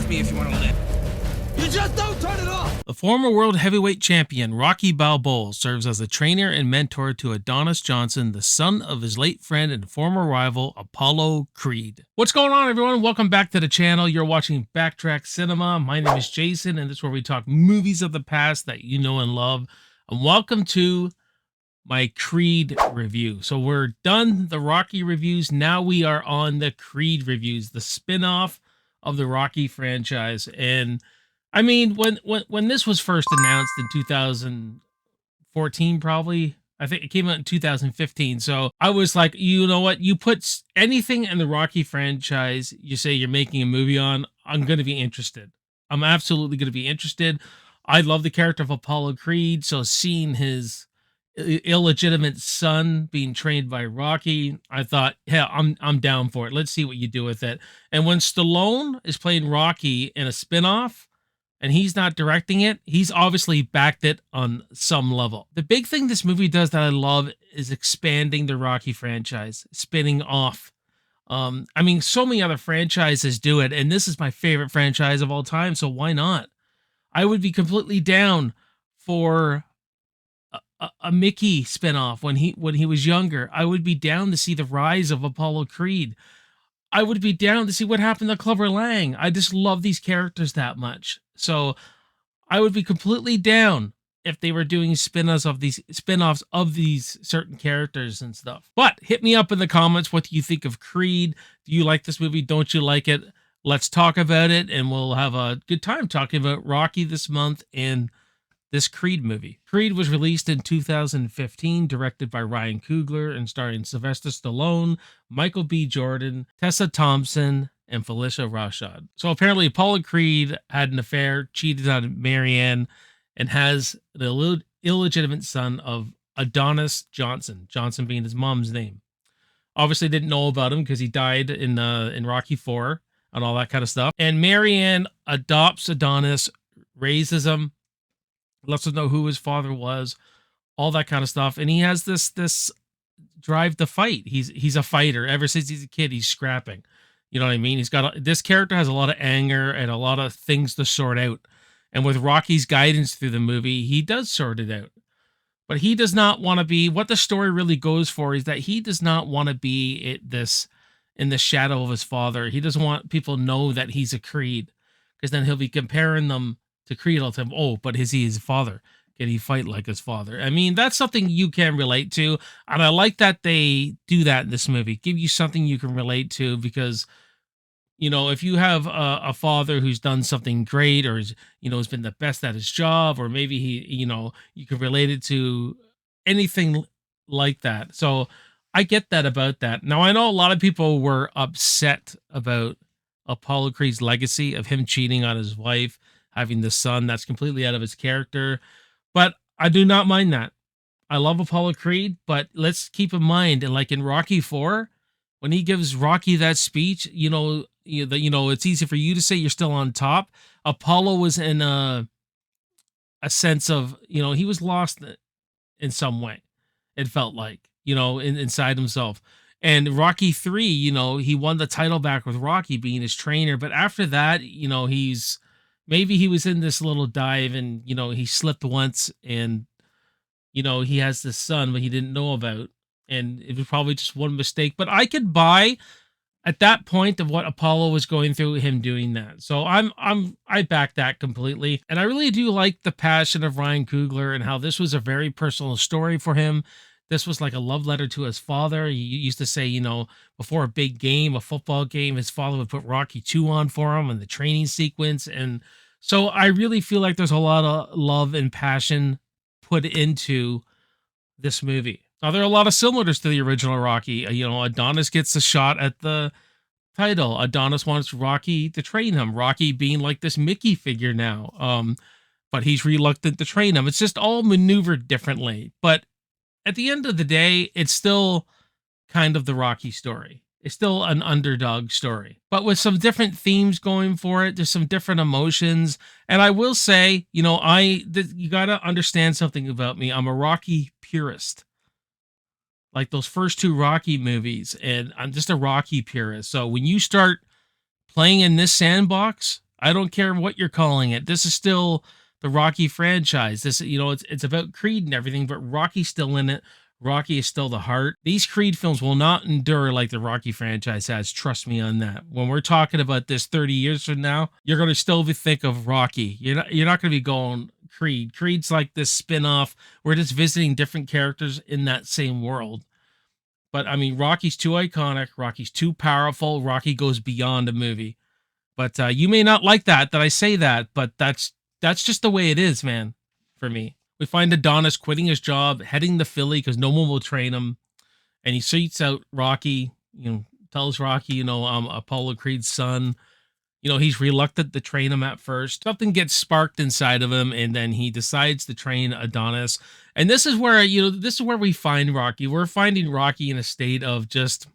with me if you want to live. You just don't turn it off! The former world heavyweight champion Rocky Balboa serves as a trainer and mentor to Adonis Johnson, the son of his late friend and former rival Apollo Creed. What's going on, everyone? Welcome back to the channel. You're watching Backtrack Cinema. My name is Jason, and this is where we talk movies of the past that you know and love. And welcome to my Creed review. So we're done the Rocky reviews. Now we are on the Creed reviews, the spin-off of the Rocky franchise. And I mean, when this was first announced in 2014, probably, I think it came out in 2015. So I was like, you know what? You put anything in the Rocky franchise, you say you're making a movie on, I'm going to be interested. I'm absolutely going to be interested. I love the character of Apollo Creed. So seeing his illegitimate son being trained by Rocky, I thought, yeah, I'm down for it. Let's see what you do with it. And when Stallone is playing Rocky in a spinoff, and he's not directing it, he's obviously backed it on some level. The big thing this movie does that I love is expanding the Rocky franchise, spinning off. I mean, so many other franchises do it, and this is my favorite franchise of all time, so why not? I would be completely down for a Mickey spinoff when he was younger. I would be down to see the rise of Apollo Creed. I would be down to see what happened to Clubber Lang. I just love these characters that much. So I would be completely down if they were doing spin-offs of these certain characters and stuff. But hit me up in the comments. What do you think of Creed? Do you like this movie? Don't you like it? Let's talk about it, and we'll have a good time talking about Rocky this month and this Creed movie. Creed was released in 2015, directed by Ryan Coogler and starring Sylvester Stallone, Michael B. Jordan, Tessa Thompson, and Felicia Rashad. So apparently Apollo Creed had an affair, cheated on Marianne, and has the illegitimate son of Adonis Johnson, Johnson being his mom's name. Obviously didn't know about him because he died in Rocky IV and all that kind of stuff. And Marianne adopts Adonis, raises him, lets us know who his father was, all that kind of stuff. And he has this drive to fight. He's a fighter. Ever since he's a kid, he's scrapping. You know what I mean? This character has a lot of anger and a lot of things to sort out. And with Rocky's guidance through the movie, he does sort it out. But he does not want to be, what the story really goes for is that he does not want to be in the shadow of his father. He doesn't want people to know that he's a Creed, because then he'll be comparing them to Creed all the time. Oh, but is he his father? Can he fight like his father? I mean, that's something you can relate to. And I like that they do that in this movie. Give you something you can relate to, because, you know, if you have a father who's done something great, or has been the best at his job, or maybe you can relate it to anything like that. So I get that about that. Now, I know a lot of people were upset about Apollo Creed's legacy of him cheating on his wife, having the son. That's completely out of his character. But I do not mind that. I love Apollo Creed, but let's keep in mind, and like in Rocky IV, when he gives Rocky that speech, it's easy for you to say you're still on top. Apollo was in a sense of, he was lost in some way. It felt like, inside himself. And Rocky III, he won the title back with Rocky being his trainer. But after that, maybe he was in this little dive and, he slipped once and, he has this son, but he didn't know about. And it was probably just one mistake. But I could buy at that point of what Apollo was going through, him doing that. So I back that completely. And I really do like the passion of Ryan Coogler and how this was a very personal story for him. This was like a love letter to his father. He used to say, before a big game, a football game, his father would put Rocky II on for him in the training sequence. And so I really feel like there's a lot of love and passion put into this movie. Now, there are a lot of similarities to the original Rocky. Adonis gets a shot at the title. Adonis wants Rocky to train him. Rocky being like this Mickey figure now. But he's reluctant to train him. It's just all maneuvered differently. But at the end of the day, it's still kind of the Rocky story. It's still an underdog story, but with some different themes going for it. There's some different emotions. And I will say, you got to understand something about me. I'm a Rocky purist. Like those first two Rocky movies, and I'm just a Rocky purist. So when you start playing in this sandbox, I don't care what you're calling it. This is still the Rocky franchise. This, it's about Creed and everything, but Rocky's still in it. Rocky is still the heart. These Creed films will not endure like the Rocky franchise has. Trust me on that. When we're talking about this 30 years from now, you're going to still think of Rocky. You're not going to be going Creed. Creed's like this spin-off. We're just visiting different characters in that same world. But I mean, Rocky's too iconic. Rocky's too powerful. Rocky goes beyond a movie. But you may not like that I say that, but that's just the way it is, man, for me. We find Adonis quitting his job, heading to Philly because no one will train him. And he seeks out Rocky, tells Rocky, I'm Apollo Creed's son. He's reluctant to train him at first. Something gets sparked inside of him, and then he decides to train Adonis. And this is where, we find Rocky. We're finding Rocky in a state of just,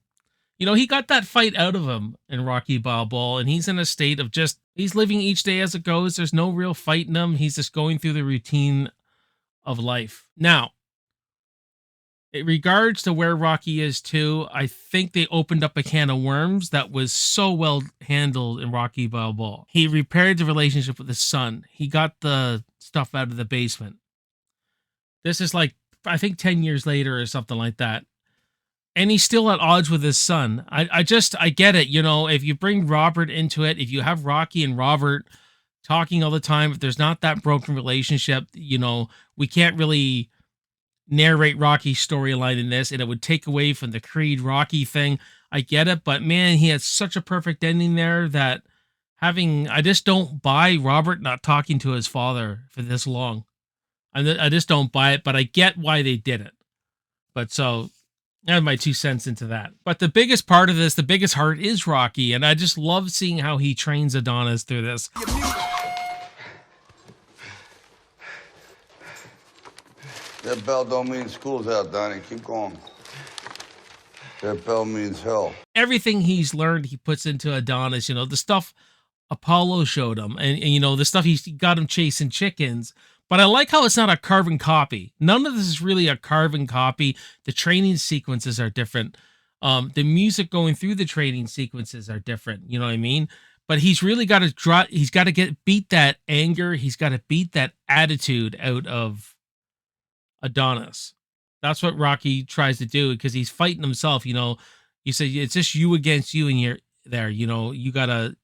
he got that fight out of him in Rocky Balboa, and he's in a state of just, he's living each day as it goes. There's no real fight in him. He's just going through the routine of life. Now, in regards to where Rocky is too, I think they opened up a can of worms that was so well handled in Rocky Balboa. He repaired the relationship with his son. He got the stuff out of the basement. This is like, I think 10 years later or something like that. And he's still at odds with his son. I get it. If you bring Robert into it, if you have Rocky and Robert talking all the time, if there's not that broken relationship, we can't really narrate Rocky's storyline in this, and it would take away from the Creed Rocky thing. I get it, but man, he had such a perfect ending there that I just don't buy Robert not talking to his father for this long. I just don't buy it, but I get why they did it. But so I have my 2 cents into that. But the biggest part of this, the biggest heart is Rocky, and I just love seeing how he trains Adonis through this. That bell don't mean school's out, Donnie. Keep going. That bell means hell. Everything he's learned, he puts into Adonis. The stuff Apollo showed him, and the stuff he got him chasing chickens. But I like how it's not a carbon copy. None of this is really a carbon copy. The training sequences are different. The music going through the training sequences are different. You know what I mean? But he's really got to he's got to beat that anger. He's got to beat that attitude out of Adonis. That's what Rocky tries to do because he's fighting himself. You say it's just you against you, and you're there. You gotta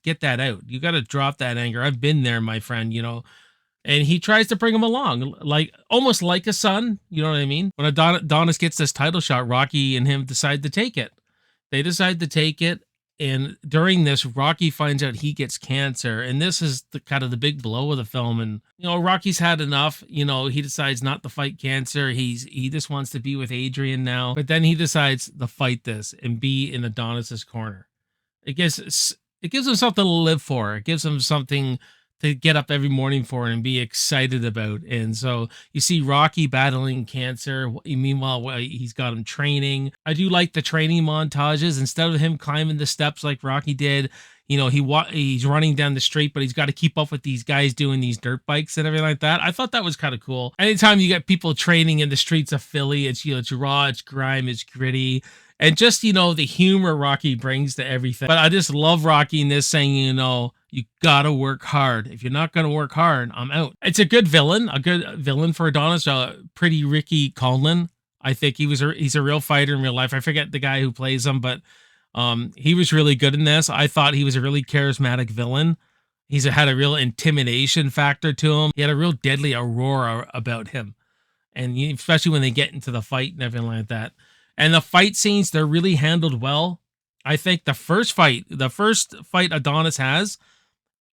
get that out. You gotta drop that anger. I've been there, my friend. And he tries to bring him along, like almost like a son. You know what I mean? When Adonis gets this title shot, Rocky and him decide to take it. They decide to take it. And during this, Rocky finds out he gets cancer. And this is the kind of the big blow of the film. And, Rocky's had enough. He decides not to fight cancer. He just wants to be with Adrian now. But then he decides to fight this and be in Adonis's corner. It gives him something to live for. It gives him something to get up every morning for and be excited about. And so you see Rocky battling cancer. Meanwhile, he's got him training. I do like the training montages. Instead of him climbing the steps like Rocky did, he's running down the street, but he's got to keep up with these guys doing these dirt bikes and everything like that. I thought that was kind of cool. Anytime you get people training in the streets of Philly, it's raw, it's grime, it's gritty. And just, the humor Rocky brings to everything. But I just love Rocky in this saying, you gotta work hard. If you're not gonna work hard, I'm out. It's a good villain for Adonis. Pretty Ricky Conlon. I think he's a real fighter in real life. I forget the guy who plays him, but he was really good in this. I thought he was a really charismatic villain. He's had a real intimidation factor to him. He had a real deadly aurora about him. And especially when they get into the fight and everything like that. And the fight scenes, they're really handled well. I think the first fight Adonis has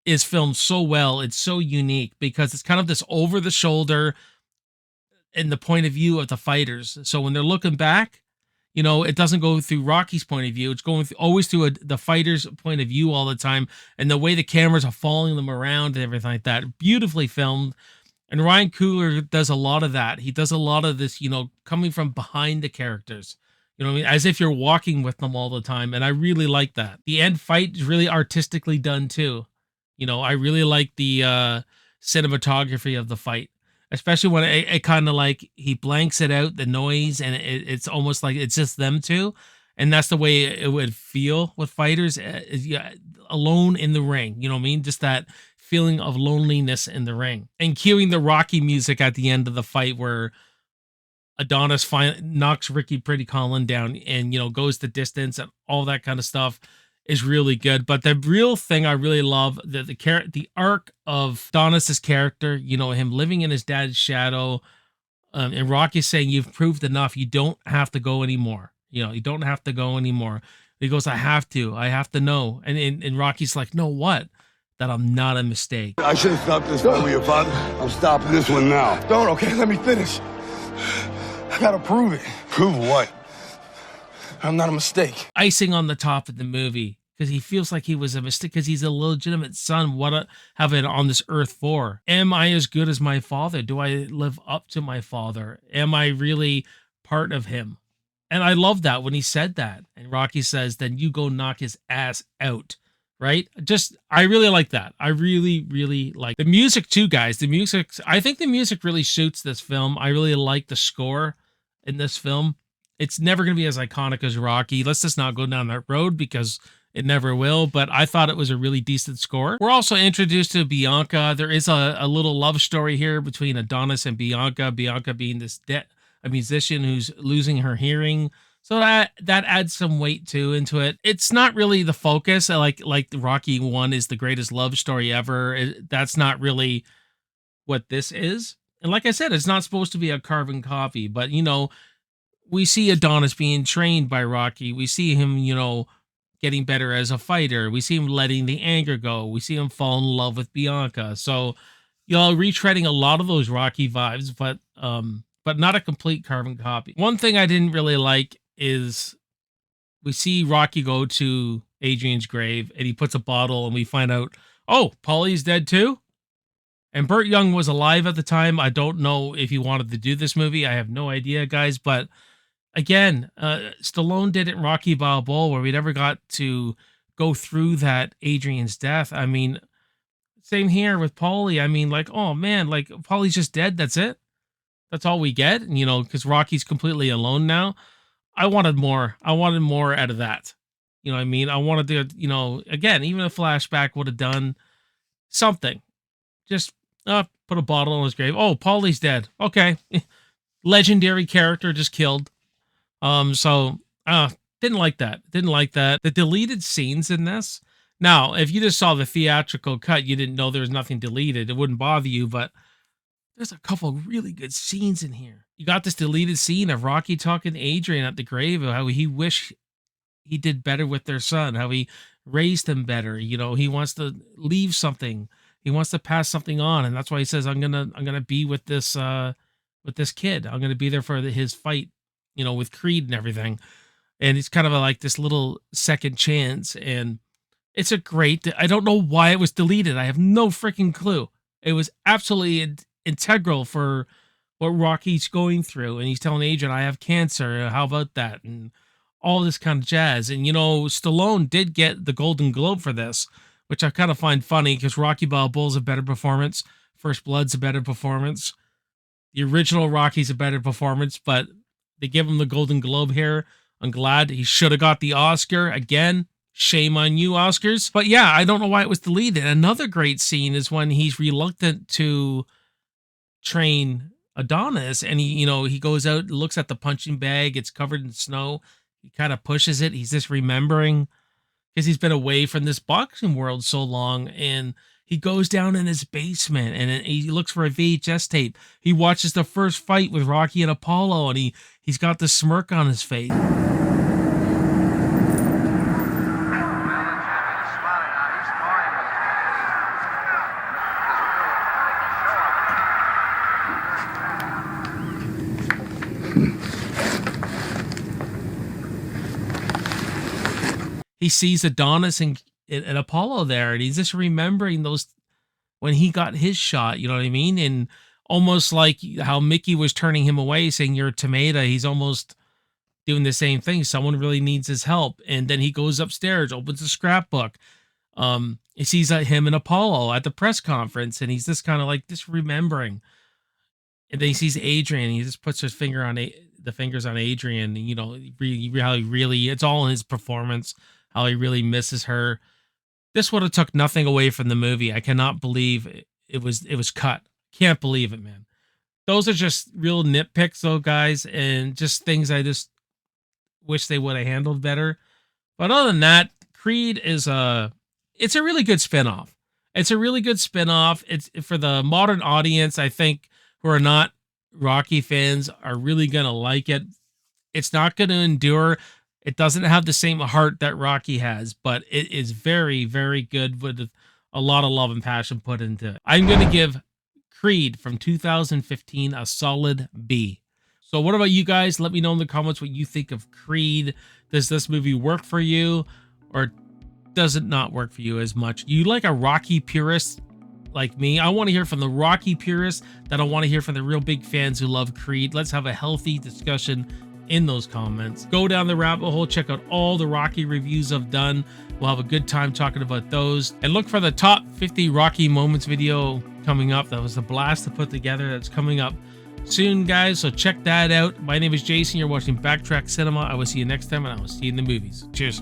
is filmed so well. It's so unique because it's kind of this over the shoulder in the point of view of the fighters. So when they're looking back, it doesn't go through Rocky's point of view. It's going always through the fighter's point of view all the time. And the way the cameras are following them around and everything like that, beautifully filmed. And Ryan Coogler does a lot of that. He does a lot of this, coming from behind the characters. You know what I mean? As if you're walking with them all the time. And I really like that. The end fight is really artistically done too. I really like the cinematography of the fight. Especially when it kind of like he blanks it out, the noise, and it's almost like it's just them two. And that's the way it would feel with fighters. Yeah, alone in the ring. You know what I mean? Just that feeling of loneliness in the ring. And cueing the Rocky music at the end of the fight where Adonis knocks Ricky Pretty Colin down and, you know, goes the distance and all that kind of stuff is really good. But the real thing I really love, the arc of Adonis's character, you know, him living in his dad's shadow, and Rocky saying, "You've proved enough. You don't have to go anymore. You know, you don't have to go anymore." He goes, I have to know. And Rocky's like, "No, what? That I'm not a mistake." I should have stopped this one with your father. I'm stopping this one now. Don't, okay? Let me finish. I gotta prove it. Prove what? I'm not a mistake. Icing on the top of the movie, because he feels like he was a mistake, because he's a legitimate son. What have it on this earth for? Am I as good as my father? Do I live up to my father? Am I really part of him? And I love that when he said that. And Rocky says, "Then you go knock his ass out." Right? I really like that. I really, really like the music too, guys. I think the music really suits this film. I really like the score in this film. It's never going to be as iconic as Rocky. Let's just not go down that road because it never will. But I thought it was a really decent score. We're also introduced to Bianca. There is a little love story here between Adonis and Bianca. Bianca being a musician who's losing her hearing. So that adds some weight too into it. It's not really the focus. Like the Rocky 1 is the greatest love story ever. That's not really what this is. And like I said, it's not supposed to be a carbon copy, but you know, we see Adonis being trained by Rocky. We see him, you know, getting better as a fighter. We see him letting the anger go. We see him fall in love with Bianca. So, you know, retreading a lot of those Rocky vibes, but not a complete carbon copy. One thing I didn't really like is we see Rocky go to Adrian's grave and he puts a bottle and we find out, oh, Paulie's dead too? And Burt Young was alive at the time. I don't know if he wanted to do this movie. I have no idea, guys. But again, Stallone did it in Rocky Balboa where we never got to go through that Adrian's death. I mean, same here with Paulie. I mean, like, oh man, like Paulie's just dead. That's it. That's all we get. And, you know, because Rocky's completely alone now. I wanted more. I wanted more out of that. You know what I mean? I wanted to, you know, again, even a flashback would have done something. Just put a bottle on his grave. Oh, Paulie's dead. Okay. Legendary character just killed. So didn't like that. Didn't like that. The deleted scenes in this. Now, if you just saw the theatrical cut, you didn't know there was nothing deleted. It wouldn't bother you, but there's a couple of really good scenes in here. You got this deleted scene of Rocky talking to Adrian at the grave of how he wished he did better with their son, how he raised him better. You know, he wants to leave something. He wants to pass something on, and that's why he says, "I'm gonna be with this kid. I'm gonna be there for his fight, you know, with Creed and everything." And it's kind of like this little second chance, and it's a great. I don't know why it was deleted. I have no freaking clue. It was absolutely integral for what Rocky's going through, and he's telling Adrian, "I have cancer. How about that?" And all this kind of jazz. And you know, Stallone did get the Golden Globe for this, which I kind of find funny because Rocky Balboa's a better performance. First Blood's a better performance. The original Rocky's a better performance, but they give him the Golden Globe here. I'm glad. He should have got the Oscar. Again, shame on you, Oscars. But yeah, I don't know why it was deleted. Another great scene is when he's reluctant to train Adonis, and he goes out, looks at the punching bag. It's covered in snow. He kind of pushes it. He's just remembering because he's been away from this boxing world so long, and he goes down in his basement and he looks for a VHS tape. He watches the first fight with Rocky and Apollo, and he's got the smirk on his face. He sees Adonis and Apollo there, and he's just remembering those when he got his shot, you know what I mean? And almost like how Mickey was turning him away, saying, "You're a tomato." He's almost doing the same thing. Someone really needs his help. And then he goes upstairs, opens a scrapbook. He sees him and Apollo at the press conference, and he's just kind of like just remembering. And then he sees Adrian, and he just puts his finger on the fingers on Adrian, and how he really, it's all in his performance. How he really misses her. This would have took nothing away from the movie. I cannot believe it was cut. Can't believe it, man. Those are just real nitpicks, though, guys, and just things I just wish they would have handled better. But other than that, Creed is it's a really good spinoff. It's a really good spinoff. It's for the modern audience, I think, who are not Rocky fans are really gonna like it. It's not gonna endure. It doesn't have the same heart that Rocky has, but it is very, very good with a lot of love and passion put into it. I'm gonna give Creed from 2015 a solid B. So what about you guys? Let me know in the comments what you think of Creed. Does this movie work for you, or does it not work for you as much? You like a Rocky purist like me? I want to hear from the Rocky purists. That I want to hear from the real big fans who love Creed. Let's have a healthy discussion in those comments. Go down the rabbit hole, check out all the Rocky reviews I've done. We'll have a good time talking about those. And look for the top 50 Rocky moments video coming up. That was a blast to put together. That's coming up soon, guys, so check that out. My name is Jason. You're watching Backtrack Cinema. I will see you next time, and I will see you in the movies. Cheers.